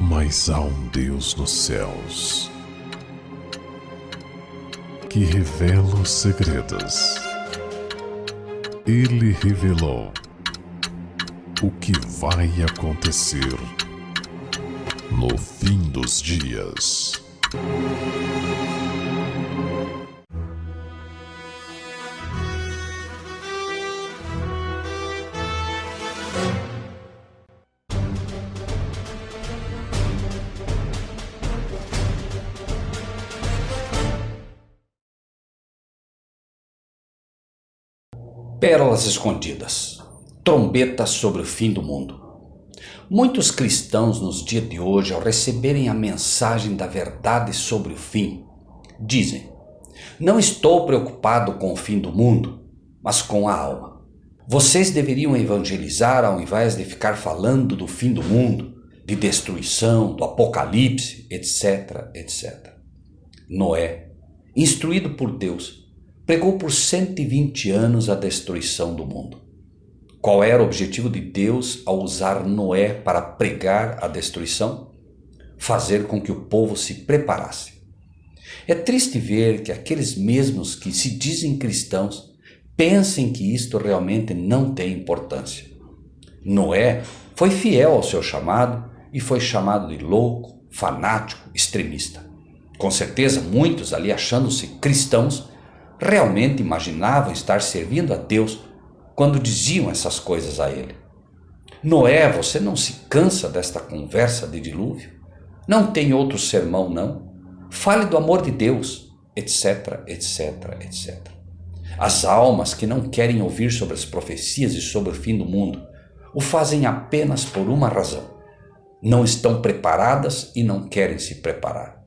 Mas há um Deus nos céus que revela os segredos. Ele revelou o que vai acontecer no fim dos dias. Pérolas escondidas, trombetas sobre o fim do mundo. Muitos cristãos nos dias de hoje, ao receberem a mensagem da verdade sobre o fim, dizem: não estou preocupado com o fim do mundo, mas com a alma. Vocês deveriam evangelizar ao invés de ficar falando do fim do mundo, de destruição, do apocalipse, etc, etc. Noé, instruído por Deus, pregou por 120 anos a destruição do mundo. Qual era o objetivo de Deus ao usar Noé para pregar a destruição? Fazer com que o povo se preparasse. É triste ver que aqueles mesmos que se dizem cristãos pensem que isto realmente não tem importância. Noé foi fiel ao seu chamado e foi chamado de louco, fanático, extremista. Com certeza muitos ali, achando-se cristãos, realmente imaginavam estar servindo a Deus quando diziam essas coisas a ele. Noé, você não se cansa desta conversa de dilúvio? Não tem outro sermão, não? Fale do amor de Deus, etc, etc, etc. As almas que não querem ouvir sobre as profecias e sobre o fim do mundo o fazem apenas por uma razão. Não estão preparadas e não querem se preparar.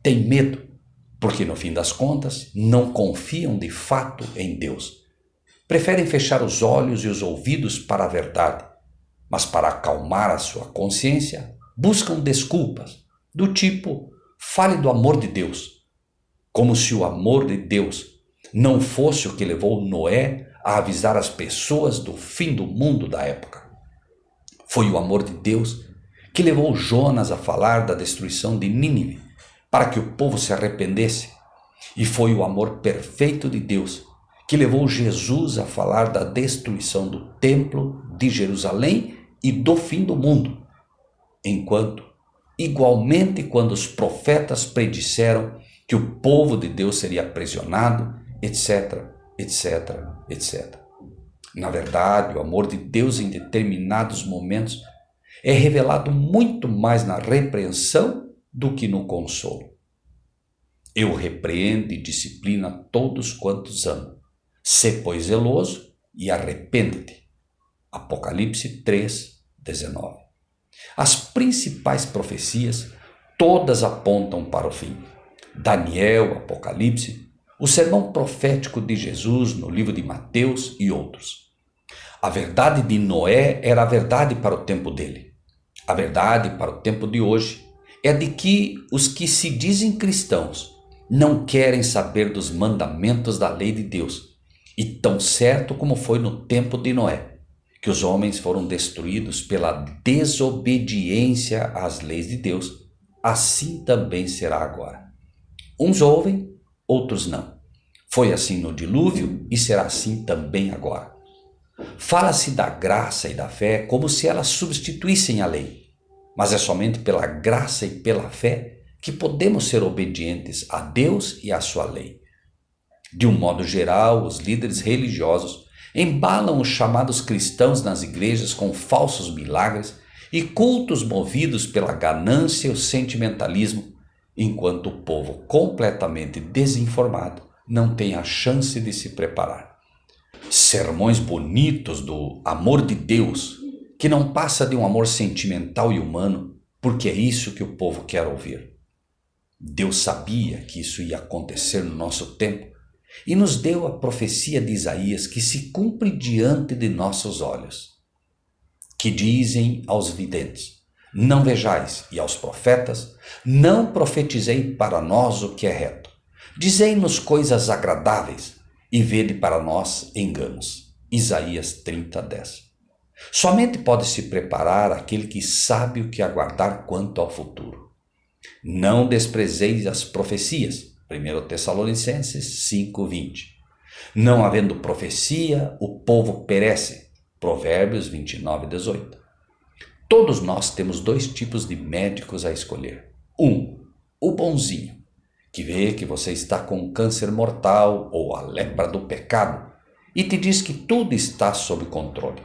Têm medo, porque no fim das contas não confiam de fato em Deus. Preferem fechar os olhos e os ouvidos para a verdade, mas para acalmar a sua consciência, buscam desculpas, do tipo, fale do amor de Deus, como se o amor de Deus não fosse o que levou Noé a avisar as pessoas do fim do mundo da época. Foi o amor de Deus que levou Jonas a falar da destruição de Nínive, para que o povo se arrependesse. E foi o amor perfeito de Deus que levou Jesus a falar da destruição do templo de Jerusalém e do fim do mundo. Enquanto, igualmente quando os profetas predisseram que o povo de Deus seria aprisionado, etc, etc, etc. Na verdade, o amor de Deus em determinados momentos é revelado muito mais na repreensão do que no consolo. Eu repreendo e disciplino a todos quantos amo. Sê, pois, zeloso e arrepende-te. Apocalipse 3, 19. As principais profecias todas apontam para o fim. Daniel, Apocalipse, o sermão profético de Jesus no livro de Mateus e outros. A verdade de Noé era a verdade para o tempo dele. A verdade para o tempo de hoje é de que os que se dizem cristãos não querem saber dos mandamentos da lei de Deus. E tão certo como foi no tempo de Noé, que os homens foram destruídos pela desobediência às leis de Deus, assim também será agora. Uns ouvem, outros não. Foi assim no dilúvio e será assim também agora. Fala-se da graça e da fé como se elas substituíssem a lei. Mas é somente pela graça e pela fé que podemos ser obedientes a Deus e à sua lei. De um modo geral, os líderes religiosos embalam os chamados cristãos nas igrejas com falsos milagres e cultos movidos pela ganância e o sentimentalismo, enquanto o povo completamente desinformado não tem a chance de se preparar. Sermões bonitos do amor de Deus, que não passa de um amor sentimental e humano, porque é isso que o povo quer ouvir. Deus sabia que isso ia acontecer no nosso tempo e nos deu a profecia de Isaías que se cumpre diante de nossos olhos, que dizem aos videntes: não vejais, e aos profetas: não profetizei para nós o que é reto. Dizei-nos coisas agradáveis e vede para nós enganos. Isaías 30, 10. Somente pode se preparar aquele que sabe o que aguardar quanto ao futuro. Não desprezeis as profecias. 1 Tessalonicenses 5:20. Não havendo profecia, o povo perece. Provérbios 29:18. Todos nós temos dois tipos de médicos a escolher. O bonzinho, que vê que você está com um câncer mortal ou a lepra do pecado e te diz que tudo está sob controle.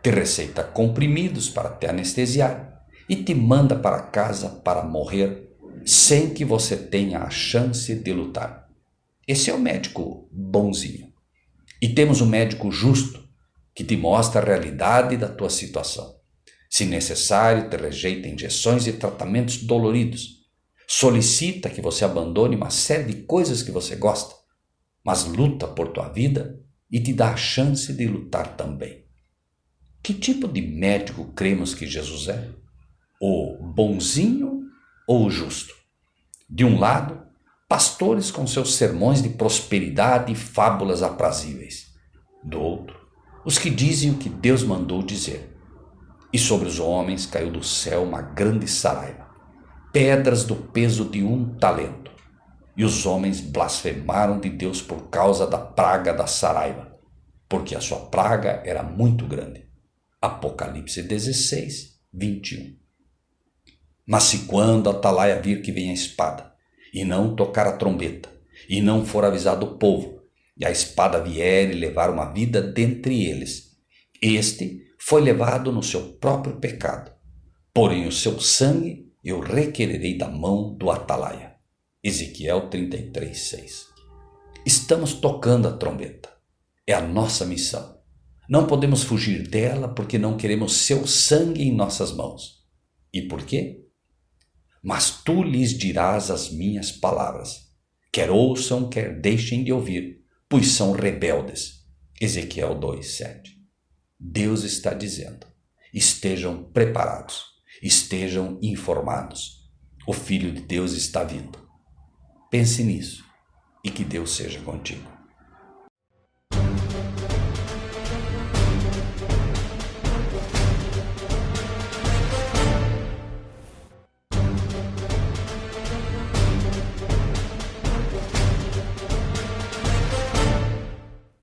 Te receita comprimidos para te anestesiar e te manda para casa para morrer sem que você tenha a chance de lutar. Esse é o médico bonzinho. E temos o médico justo, que te mostra a realidade da tua situação. Se necessário, te rejeita injeções e tratamentos doloridos. Solicita que você abandone uma série de coisas que você gosta, mas luta por tua vida e te dá a chance de lutar também. Que tipo de médico cremos que Jesus é? O bonzinho ou o justo? De um lado, pastores com seus sermões de prosperidade e fábulas aprazíveis. Do outro, os que dizem o que Deus mandou dizer. E sobre os homens caiu do céu uma grande saraiva, pedras do peso de um talento. E os homens blasfemaram de Deus por causa da praga da saraiva, porque a sua praga era muito grande. Apocalipse 16:21. Mas se quando a atalaia vir que vem a espada, e não tocar a trombeta, e não for avisado o povo, e a espada vier e levar uma vida dentre eles, este foi levado no seu próprio pecado, porém o seu sangue eu requererei da mão do atalaia. Ezequiel 33:6. Estamos tocando a trombeta. É a nossa missão. Não podemos fugir dela porque não queremos seu sangue em nossas mãos. E por quê? Mas tu lhes dirás as minhas palavras. Quer ouçam, quer deixem de ouvir, pois são rebeldes. Ezequiel 2:7. Deus está dizendo: estejam preparados, estejam informados. O Filho de Deus está vindo. Pense nisso e que Deus seja contigo.